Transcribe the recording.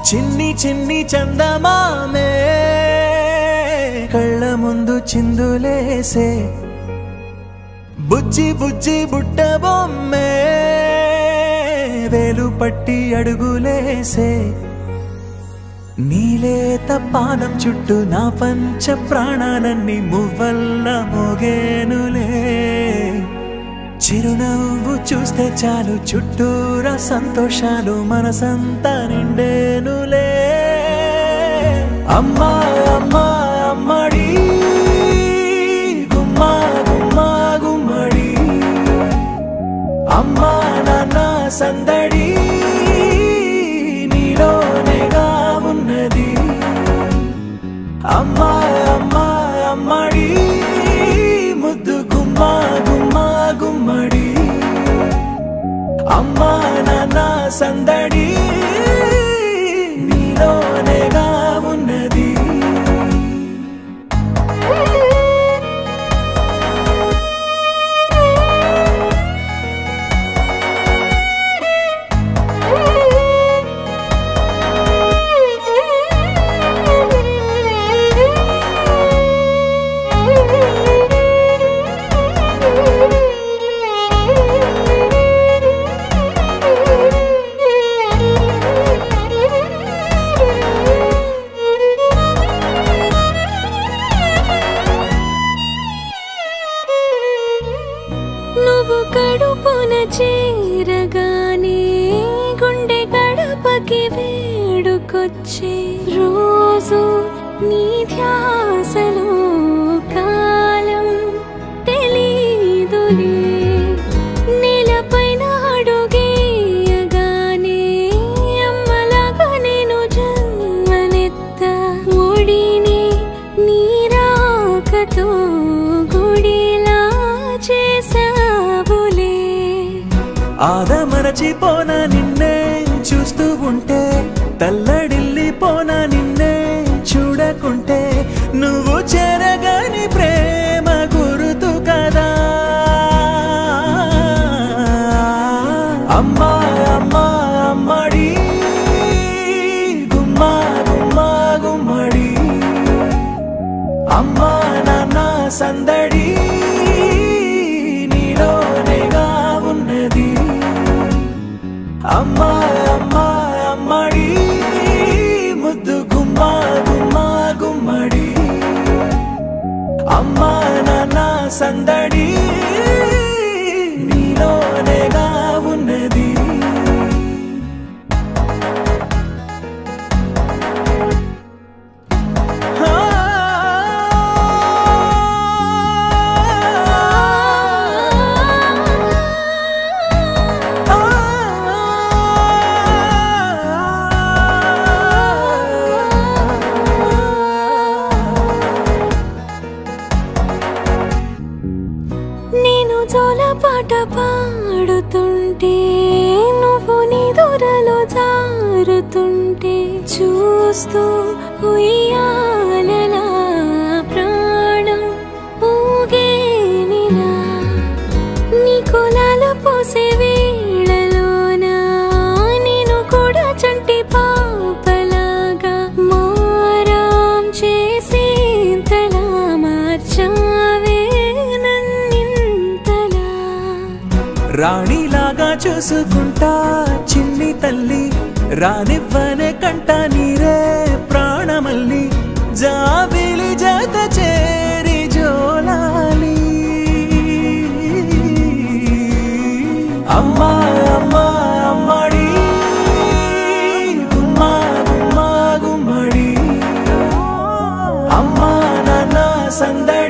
చిన్ని చిన్ని చందమామే కళ్ళ ముందు చిందులేసే బుజ్జి బుజ్జి బుట్ట బొమ్మే వేలు పట్టి అడుగులేసే నీలేత పానం చుట్టూ నా పంచ ప్రాణాలన్నీ మువ్వల్ల మోగేనులే చిరునవ్వు చూస్తే చాలు చుట్టూరా సంతోషాలు మనసంతా నిండేనులే అమ్మా అమ్మా అమ్మడి గుమ్మా గుమ్మా గుమ్మడి అమ్మా నాన్న సందడి నీలోనేగా ఉన్నది అమ్మా అమ్మా అమ్మడి ముద్దు గుమ్మా గుమ్మా గుమ్మడి అమ్మా నాన్న సందడి నీలోనేగా ఉన్నది నువ్వు కడుపున చేరగానే గుండె గడపకి వేడుకొచ్చే రోజు నీ ధ్యాసలో కాలం తెలీదులే నేలపైన అడుగేయగానే అమ్మలాగా నేను జన్మనెత్త ఒడిని నీ రాకతో గుడిలా చేసావులే ఆదమరచిపోనా నిన్నే చూస్తూ ఉంటే తల్లడిల్లిపోనా నిన్నే చూడకుంటే నువ్వు చెరగని ప్రేమ గురుతు కదా అమ్మా అమ్మా అమ్మడి గుమ్మా గుమ్మా గుమ్మడి అమ్మా నాన్న సందడి నీలోనేగా ఉన్నది అమ్మా అమ్మా అమ్మడి ముద్దు గుమ్మా గుమ్మా గుమ్మడి అమ్మా నాన్న సందడి నీలోనేగా ఉన్నది నేను జోలపాట పాడుతుంటే నువ్వు నిదురలో జారుతుంటే చూస్తూ ఉయ్యాలలా ప్రాణం ఊగేనిలా నీ కులాల పోసే వేళలోన నేను కూడా చంటి పాపలాగా మారాం చేసేంతలా మార్చావే రాణిలాగా చూసుకుంటా చిన్ని తల్లి రానివ్వనే కంట నీరే ప్రాణమల్లి జాబిలి జత చేరి జోలాలి అమ్మా అమ్మా అమ్మడి గుమ్మా గుమ్మా గుమ్మడి అమ్మా నాన్న సందడి